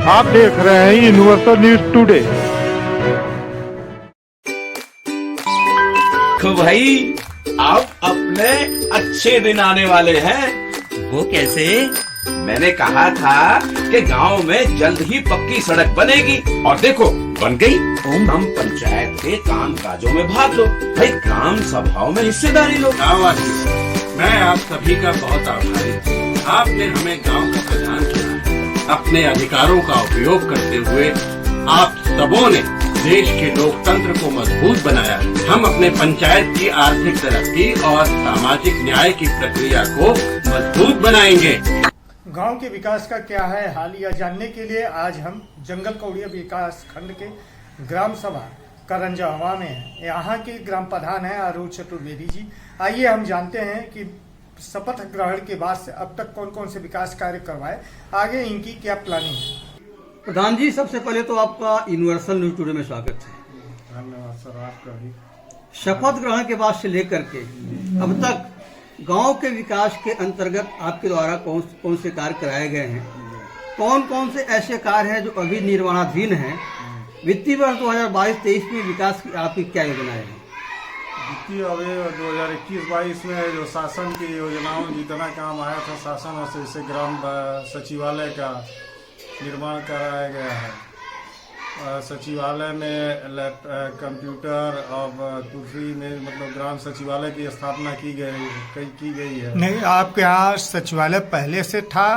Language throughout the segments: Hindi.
आप देख रहे हैं यूनिवर्सल न्यूज टुडे। तो भाई अब अपने अच्छे दिन आने वाले हैं। वो कैसे? मैंने कहा था कि गांव में जल्द ही पक्की सड़क बनेगी और देखो बन गई। हम पंचायत के काम काजों में भाग लो भाई, ग्राम सभाओं में हिस्सेदारी लो। मैं आप सभी का बहुत आभारी हूँ। आपने हमें गांव का प्रधान चुना। अपने अधिकारों का उपयोग करते हुए आप सबों ने देश के लोकतंत्र को मजबूत बनाया। हम अपने पंचायत की आर्थिक तरक्की और सामाजिक न्याय की प्रक्रिया को मजबूत बनाएंगे। गांव के विकास का क्या है हाल, यह जानने के लिए आज हम जंगल कौड़िया विकास खंड के ग्राम सभा करंजावा में हैं। यहाँ के ग्राम प्रधान हैं अरुण चतुर्वेदी जी। आइए हम जानते हैं कि शपथ ग्रहण के बाद से अब तक कौन कौन से विकास कार्य करवाए, आगे इनकी क्या प्लानिंग है। प्रधान जी, सबसे पहले तो आपका यूनिवर्सल न्यूज टुडे में स्वागत है। धन्यवाद सर, आपका भी। शपथ ग्रहण के बाद से लेकर के अब तक गांव के विकास के अंतर्गत आपके द्वारा कौन कौन से कार्य कराए गए हैं, कौन कौन से ऐसे कार्य हैं जो अभी निर्माणाधीन हैं, वित्तीय वर्ष 2022-23 में विकास की आपकी क्या योजनाएं हैं? वित्तीय अभी 2021-22 में जो शासन की योजनाओं जितना काम आया था शासन और से ग्राम सचिवालय का निर्माण कराया गया है। सचिवालय में कंप्यूटर और कुर्सी में मतलब ग्राम सचिवालय की स्थापना की गई है। नहीं, आपके यहाँ सचिवालय पहले से था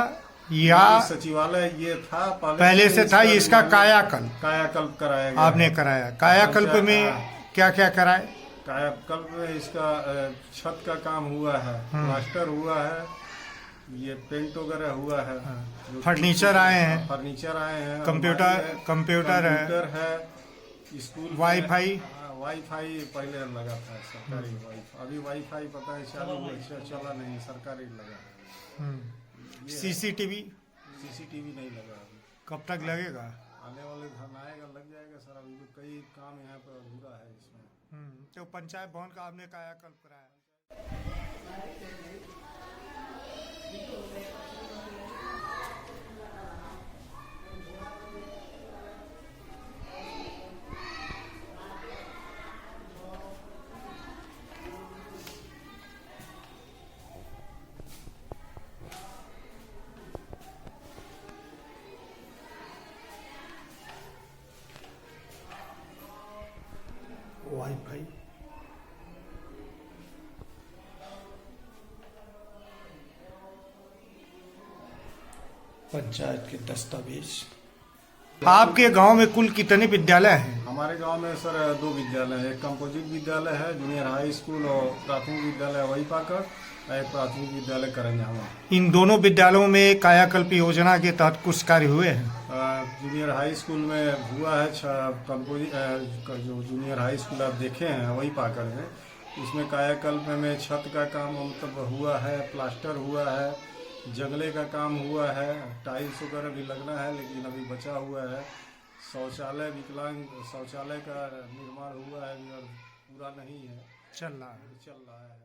या सचिवालय ये था पहले से था? इसका कायाकल्प कराया गया। आपने कराया? कायाकल्प में क्या क्या कराए? कायाकल्प में इसका छत का काम हुआ है, प्लास्टर हुआ है, ये पेंट वगैरह हुआ है, फर्नीचर आए हैं, कंप्यूटर है, स्कूल वाईफाई पहले लगा था सरकारी वाईफाई। अभी वाईफाई पता है चालू चला नहीं, सरकारी लगा। सीसीटीवी नहीं लगा अभी। कब तक लगेगा? आने वाले धन आएगा, लग जाएगा सर। अभी तो कई काम यहाँ पर अधूरा है इसमें। तो पंचायत भवन का आपने कायाकल्प कराया? वाईफाई पंचायत के दस्तावेज। आपके गांव में कुल कितने विद्यालय हैं? हमारे गांव में सर 2 विद्यालय है। एक कंपोजिट विद्यालय है, जूनियर हाई स्कूल, और प्राथमिक विद्यालय वही पाकर, एक प्राथमिक विद्यालय करंजावा। इन दोनों विद्यालयों में कायाकल्प योजना के तहत कुछ कार्य हुए हैं? जूनियर हाई स्कूल में हुआ है। जो जूनियर हाई स्कूल आप देखे हैं वही पाकर है, उसमें कायाकल्प में छत का काम मतलब हुआ है, प्लास्टर हुआ है, जंगले का काम हुआ है, टाइल्स वगैरह भी लगना है लेकिन अभी बचा हुआ है। शौचालय, विकलांग शौचालय का निर्माण हुआ है और पूरा नहीं है, चल रहा है।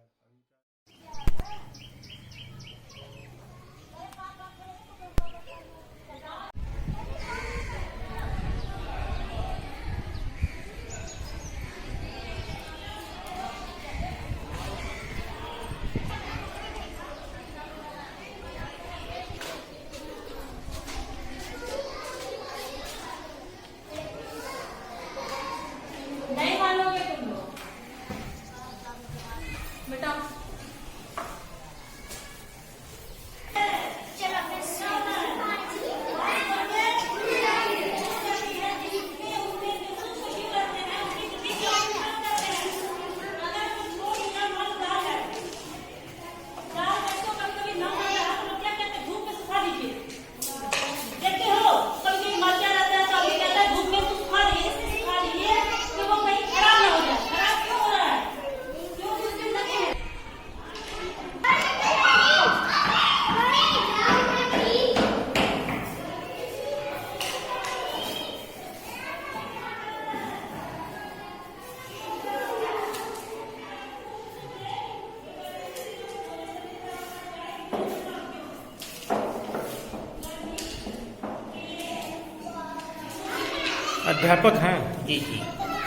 अध्यापक हैं। जी जी,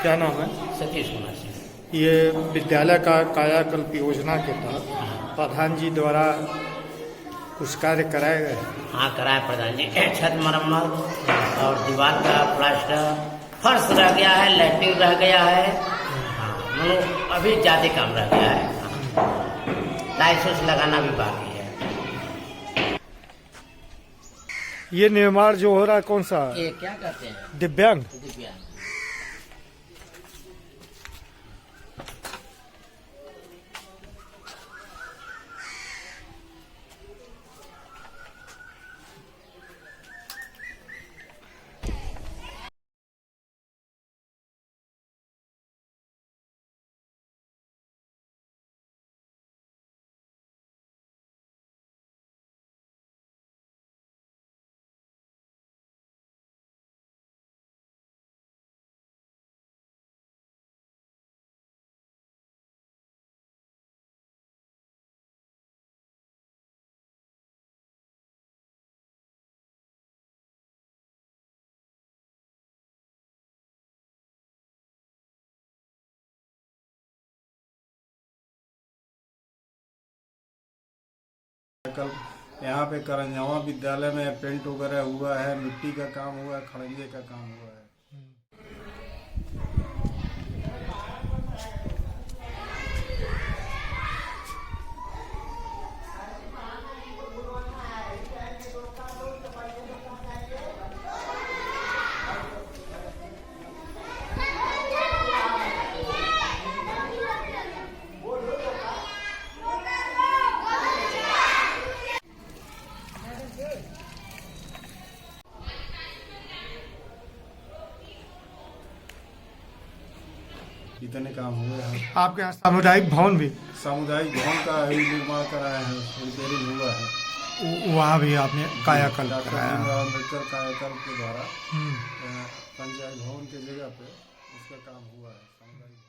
क्या नाम है? सतीश कुमार सिंह। ये विद्यालय का कायाकल्प योजना के तहत प्रधान जी द्वारा कुछ कार्य कराए गए हैं। हाँ, कराए प्रधान जी। छत मरम्मत और दीवार का प्लास्टर, फर्श रह गया है, लैट्रिन रह गया है। हाँ, मतलब अभी ज़्यादा काम रह गया है। टाइल्स लगाना भी बाकी है। ये निर्माण जो हो रहा है कौन सा? ये क्या कहते हैं? दिव्यांग। दिव्यांग। कल यहाँ पे करंजवा विद्यालय में पेंट वगैरह हुआ है, मिट्टी का काम हुआ है, खड़ंजे का काम हुआ है। इतने काम हुए हैं। आपके यहाँ सामुदायिक भवन भी? सामुदायिक भवन का ही निर्माण कराया है, रिपेयरिंग हुआ है। वहाँ भी आपने कायाकल्प डॉक्टर कराया? भीमराव अम्बेडकर कायाकल्प के द्वारा पंचायत भवन की जगह पे उसका काम हुआ है, सामुदायिक भवन।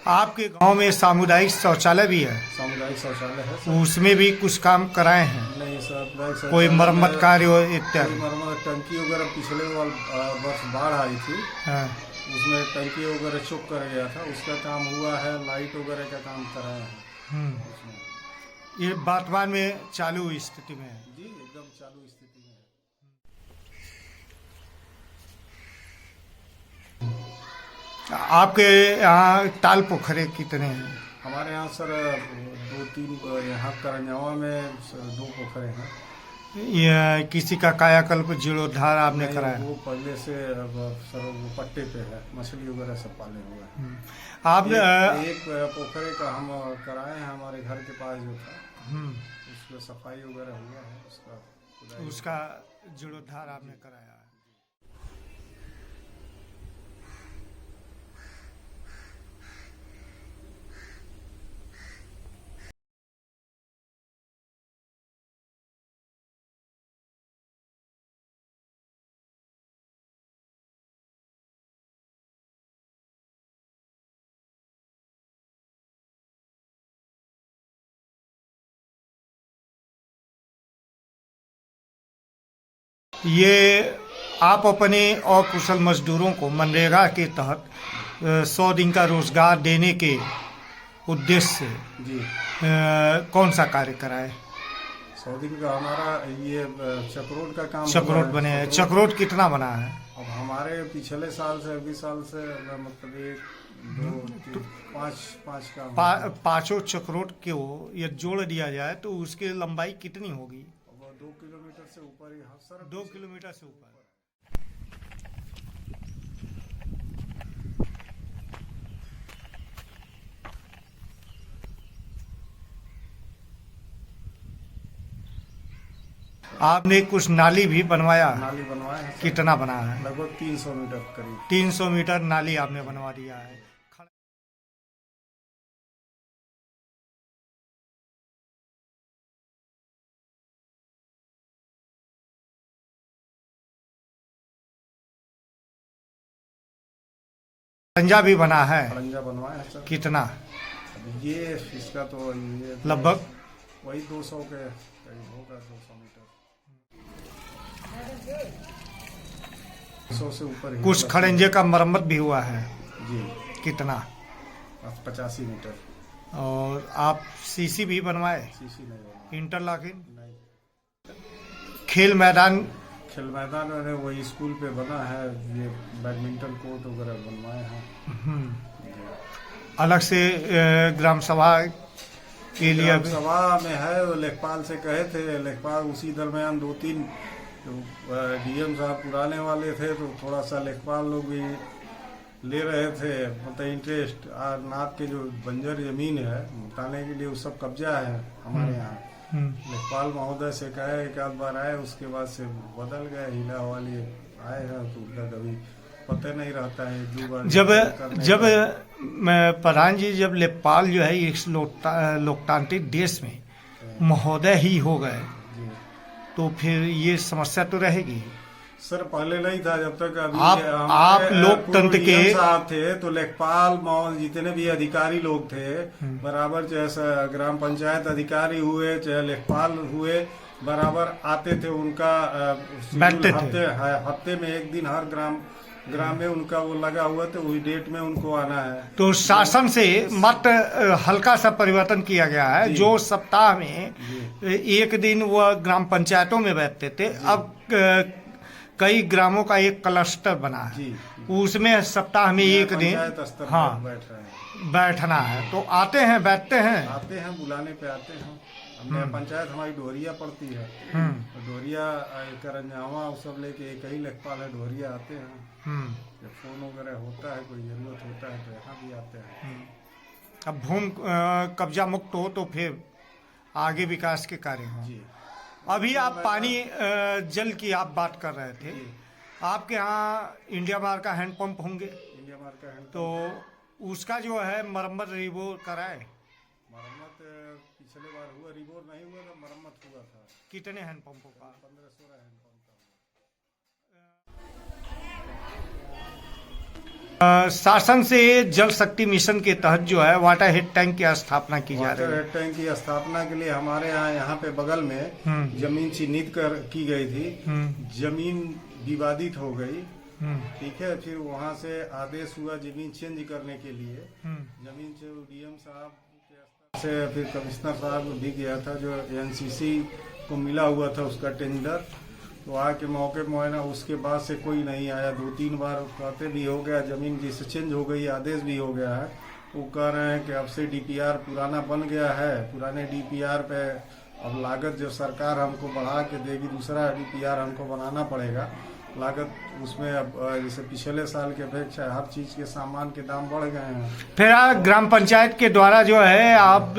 आपके गांव में सामुदायिक शौचालय भी है? सामुदायिक शौचालय है। उसमें भी कुछ काम कराए हैं? नहीं, सामुदायिक शौचालय कोई मरम्मत कार्य हो कोई इत्यादि? मरम्मत, टंकी वगैरह पिछले वर्ष बाढ़ आई थी, हाँ। उसमें टंकी वगैरह चुक कर गया था, उसका काम हुआ है। लाइट वगैरह का काम कराया है उसमें। ये वर्तमान में चालू स्थिति में है? जी, एकदम चालू स्थिति में है। आपके यहाँ ताल पोखरे कितने हैं? हमारे यहाँ सर 2-3 यहाँ करंजवा में 2 पोखरे हैं। ये किसी का कायाकल्प जीर्णोद्धार आपने नहीं, कराया? वो पहले से सर वो पट्टे पे है, मछली वगैरह सब पाले हुए हैं। आपने एक पोखरे का हम कराए हैं, हमारे घर के पास जो था, उसमें सफाई वगैरह हुआ है, उसका जीर्णोद्धार आपने कराया है? ये आप अपने अकुशल मजदूरों को मनरेगा के तहत 100 दिन का रोजगार देने के उद्देश्य से जी कौन सा कार्य कराए? 100 दिन का हमारा ये चक्रोट का काम चक्रोट बने हैं। चक्रोट कितना बना है? अब हमारे पिछले साल से 20 साल से मतलब 1, 2, 3, 5 का पांचों चक्रोट को ये जोड़ दिया जाए तो उसकी लंबाई कितनी होगी? 2 किलोमीटर से ऊपर ही सर। 2 किलोमीटर से ऊपर। आपने कुछ नाली भी बनवाया, नाली बनवाए हैं सर, कितना बना है? लगभग 300 मीटर करीब। 300 मीटर नाली आपने बनवा दिया है। खड़ंजा भी बना है, खड़ंजा बनवाए हैं सर। कितना? अब ये इसका तो ये लगभग वही 200 के करीब होगा, 200 मीटर, 100 से ऊपर ही कुछ होगा। खड़ंजे का मरम्मत भी हुआ है, जी, कितना? 85 मीटर। और आप सीसी भी बनवाए, सीसी नहीं बना, इंटरलॉकिंग? नहीं। खेल मैदान? खेल मैदान में वही स्कूल पे बना है, ये बैडमिंटन कोर्ट वगैरह बनवाए हैं। अलग से ग्राम सभा के लिए ग्राम सभा में है, वो लेखपाल से कहे थे, लेखपाल उसी दरमियान 2-3 डीएम साहब पुराने वाले थे, तो थोड़ा सा लेखपाल लोग भी ले रहे थे, मतलब इंटरेस्ट। नाप के जो बंजर जमीन है उठाने के लिए वो सब कब्जा है हमारे यहाँ। लेखपाल महोदय से कहे, एक आध बार आए, उसके बाद से बदल गए, हिला वाली आए हैं, तो उनका कभी पता नहीं रहता है। 1-2 बार जब प्रधान जी, जब लेखपाल जो है इस लोकतांत्रिक देश में महोदय ही हो गए, तो फिर ये समस्या तो रहेगी सर। पहले नहीं था, जब तक अभी आप लोकतंत्र के साथ थे तो लेखपाल जितने भी अधिकारी लोग थे बराबर, चाहे ग्राम पंचायत अधिकारी हुए चाहे लेखपाल हुए, बराबर आते थे। उनका बैठते थे, हफ्ते में एक दिन हर ग्राम में उनका वो लगा हुआ, तो वही डेट में उनको आना है। तो शासन से मात्र हल्का सा परिवर्तन किया गया है, जो सप्ताह में एक दिन वह ग्राम पंचायतों में बैठते थे, अब कई ग्रामों का एक क्लस्टर बना है, उसमें सप्ताह में एक दिन बैठना है। तो आते हैं, बैठते हैं, बुलाने पे आते हैं। हमने पंचायत हमारी डोरिया पड़ती है, डोरिया करंजावा वो सब लेके, एक ही लेखपाल है, डोरिया आते हैं। जब फोन वगैरह होता है, कोई जरूरत होता है तो यहाँ भी आते हैं। अब भूमि कब्जा मुक्त हो तो फिर आगे विकास के कार्य हों। अभी आप पानी जल की आप बात कर रहे थे, आपके यहाँ इंडिया बार का हैंडपंप होंगे, इंडिया बार का हैंड, तो उसका जो है मरम्मत रिबोर कराए? मरम्मत पिछले बार हुआ, रिबोर नहीं हुआ था, मरम्मत हुआ था। कितने हैंडपंपों का? 15-16 हैंडपंप का। शासन से जल शक्ति मिशन के तहत जो है वाटर हेड टैंक की स्थापना की जा रही है। वाटर हेड टैंक की स्थापना के लिए हमारे यहाँ पे बगल में जमीन चिन्हित की गई थी। जमीन विवादित हो गई, ठीक है। फिर वहाँ से आदेश हुआ जमीन चेंज करने के लिए। जमीन से डीएम साहब के से फिर कमिश्नर साहब भी गया था, जो एनसीसी को मिला हुआ था उसका टेंडर, तो आके मौके मुआयना, उसके बाद से कोई नहीं आया। 2-3 बार कहते भी हो गया, जमीन जैसे चेंज हो गई, आदेश भी हो गया है। वो कह रहे हैं कि अब से डीपीआर पुराना बन गया है, पुराने डीपीआर पे अब लागत जो सरकार हमको बढ़ा के देगी, दूसरा डीपीआर हमको बनाना पड़ेगा। लागत उसमें अब जैसे पिछले साल की अपेक्षा हर चीज के सामान के दाम बढ़ गए हैं। फिर ग्राम पंचायत के द्वारा जो है आप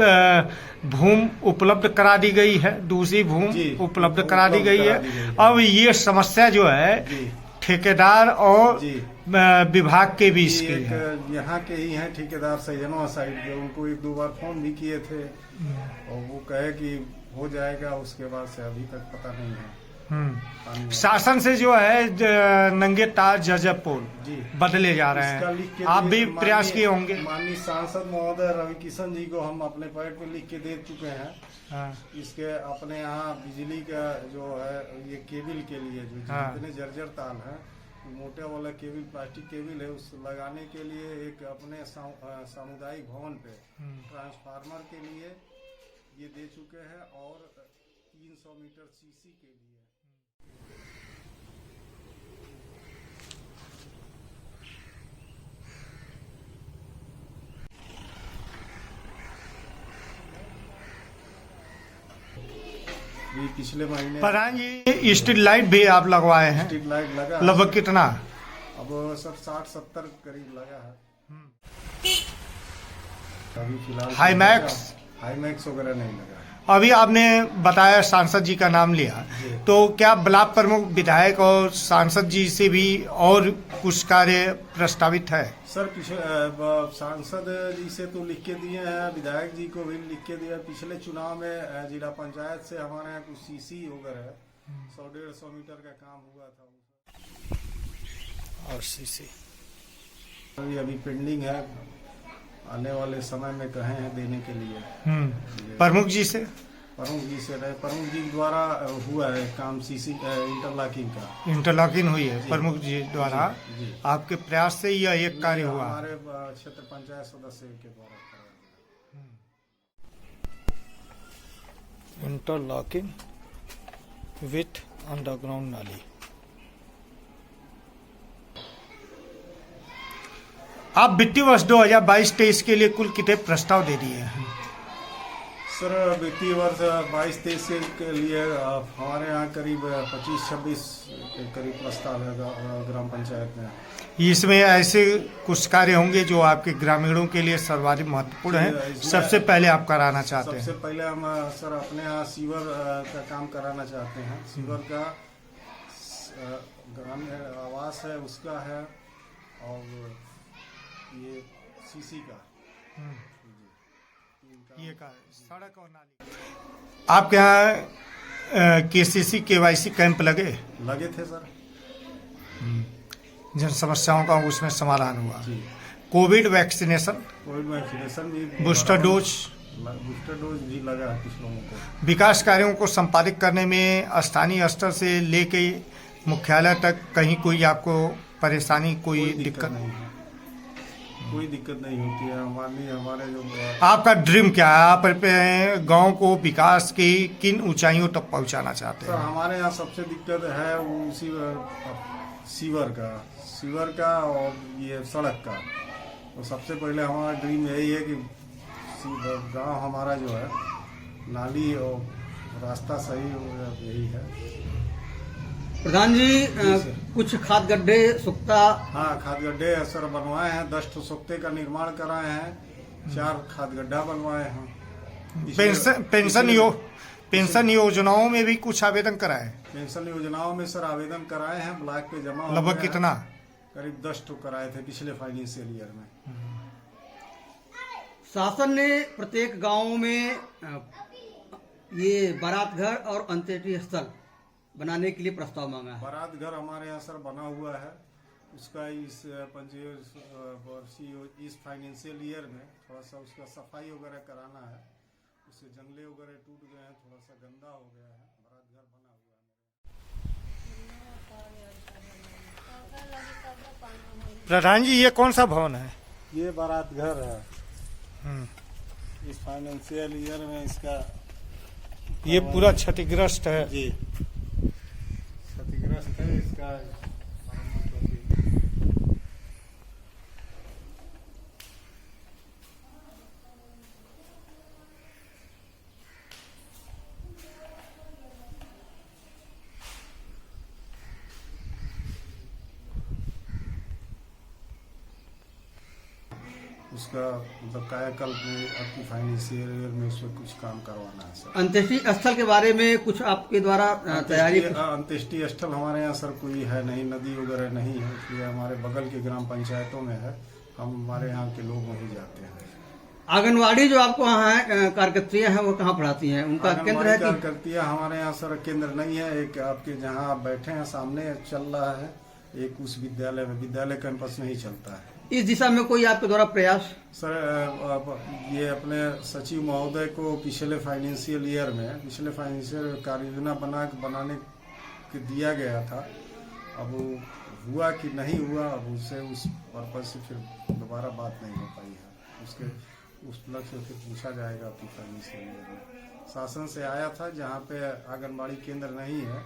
भूमि उपलब्ध करा दी गई है, दूसरी भूमि उपलब्ध करा दी गई है। अब ये समस्या जो है ठेकेदार और विभाग के बीच की है। यहाँ के ही हैं ठेकेदार सैजनवा साइड के, उनको 1-2 बार फोन भी किए थे और वो कहे कि हो जाएगा, उसके बाद से अभी तक पता नहीं है। शासन से जो है नंगे तार जर्जर पोल बदले जा रहे हैं, आप भी प्रयास किए होंगे। माननीय सांसद महोदय रवि किशन जी को हम अपने पैड पे लिख के दे चुके हैं। इसके अपने यहाँ बिजली का जो है ये केबल के लिए जो जितने जर्जर तार हैं, मोटे वाला केबल, प्लास्टिक केबल है, उस लगाने के लिए एक अपने सामुदायिक भवन पे ट्रांसफार्मर के लिए ये दे चुके हैं, और 300 मीटर सीसी के लिए। पिछले महीने प्रधान जी स्ट्रीट लाइट भी आप लगवाए हैं? स्ट्रीट लाइट लगा लगभग कितना? अब सर 60-70 करीब लगा है। अभी फिलहाल हाईमैक्स वगैरह नहीं लगा है। अभी आपने बताया सांसद जी का नाम लिया, तो क्या ब्लॉक प्रमुख, विधायक और सांसद जी से भी और कुछ कार्य प्रस्तावित है? सर सांसद जी से तो लिख के दिए हैं, विधायक जी को भी लिख के दिया। पिछले चुनाव में जिला पंचायत से हमारे यहाँ कुछ सीसी वगैरह 100-150 मीटर का काम हुआ था और सीसी अभी पेंडिंग है, आने वाले समय में कहे हैं देने के लिए। प्रमुख जी से रहे, प्रमुख जी द्वारा हुआ है काम सीसी इंटरलॉकिंग हुई है प्रमुख जी द्वारा। जी। आपके प्रयास से यह एक कार्य हुआ? हमारे क्षेत्र पंचायत सदस्य के द्वारा इंटरलॉकिंग विथ अंडरग्राउंड नाली। आप वित्तीय वर्ष 2022-23 के लिए कुल कितने प्रस्ताव दे दिए हैं? सर वित्तीय वर्ष 22-23 के लिए हमारे यहाँ करीब 25-26 के करीब प्रस्ताव है ग्राम पंचायत में। इसमें ऐसे कुछ कार्य होंगे जो आपके ग्रामीणों के लिए सर्वाधिक महत्वपूर्ण है, सबसे पहले आप कराना चाहते हैं? सबसे पहले हम सर अपने यहाँ सीवर का काम कराना चाहते हैं। सीवर का ग्रामीण आवास है उसका है, और ये सीसी का ये का सड़क और नाली। आपके यहाँ केसीसी KYC कैंप लगे थे सर। जिन समस्याओं का उसमें समाधान हुआ। कोविड वैक्सीनेशन भी, बूस्टर डोज भी लगा है कुछ लोगों को। विकास कार्यों को संपादित करने में स्थानीय स्तर से लेके मुख्यालय तक कहीं कोई आपको परेशानी, कोई दिक्कत नहीं है? कोई दिक्कत नहीं होती है। हमारे जो आपका ड्रीम क्या है? आप गांव को विकास की किन ऊंचाइयों तक पहुंचाना चाहते हैं? सर हमारे यहाँ सबसे दिक्कत है वो सीवर का और ये सड़क का। तो सबसे पहले हमारा ड्रीम यही है कि गांव हमारा जो है नाली और रास्ता सही हो, यही है। प्रधान जी कुछ खाद गड्ढे सुख्ता? हाँ, खाद गड्ढे सर बनवाए हैं। 10 सुख्ते का निर्माण कराए हैं, 4 खाद गड्ढा बनवाए हैं। पेंशन योजनाओं में भी कुछ आवेदन कराए? पेंशन योजनाओं में सर आवेदन कराए हैं, ब्लॉक पे जमा लगभग कितना? करीब 10 कराए थे पिछले फाइनेंशियल ईयर में। शासन ने प्रत्येक गांव में ये बारात घर और अंत्येष्टि स्थल बनाने के लिए प्रस्ताव मांगा है। बारात घर हमारे यहाँ सर बना हुआ है, उसका इस इस फाइनेंशियल ईयर में थोड़ा सा उसका सफाई वगैरह कराना है। उससे जंगले वगैरह टूट गए हैं, थोड़ा सा गंदा हो गया है। बारात घर बना हुआ है। प्रधान जी ये कौन सा भवन है? ये बारात घर है। इस फाइनेंशियल ईयर में इसका ये पूरा क्षतिग्रस्त है जी, क्षतिग्रस्त है। इसका उसका मतलब कायाकल्प में आपकी फाइनेंशियल ईयर में उसमें कुछ काम करवाना है सर। अंत्येष्टि स्थल के बारे में कुछ आपके द्वारा तैयारी? अंत्येष्टि स्थल हमारे यहाँ सर कोई है नहीं, नदी वगैरह नहीं है, इसलिए हमारे बगल के ग्राम पंचायतों में है। हम हमारे यहाँ के लोग वहीं जाते हैं। आंगनवाड़ी जो आपको यहाँ है कार्यकर्तियाँ हैं वो कहाँ पढ़ाती हैं? उनका केंद्र है? कार्यकर्तियाँ हमारे यहाँ सर केंद्र नहीं है। एक आपके जहाँ आप बैठे हैं सामने चल रहा है, एक उस विद्यालय में, विद्यालय कैंपस में ही चलता है। इस दिशा में कोई आपके द्वारा प्रयास? सर ये अपने सचिव महोदय को पिछले फाइनेंशियल ईयर में कार्य योजना बनाने के दिया गया था। अब वो हुआ कि नहीं हुआ, अब उससे उस पर्पज से फिर दोबारा बात नहीं हो पाई है। उसके उस लक्ष्य से फिर पूछा जाएगा कि फाइनेंशियल ईयर में शासन से आया था जहाँ पे आंगनबाड़ी केंद्र नहीं है,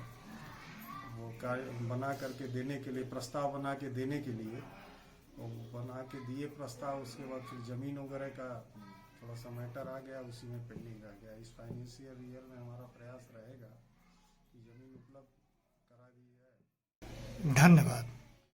वो कार्य बना करके देने के लिए, प्रस्ताव बना के देने के लिए वो बना के दिए प्रस्ताव। उसके बाद फिर जमीन वगैरह का थोड़ा सा मैटर आ गया, उसी में पेंडिंग रह गया। इस फाइनेंशियल ईयर में हमारा प्रयास रहेगा कि जमीन उपलब्ध करा दी जाए। धन्यवाद।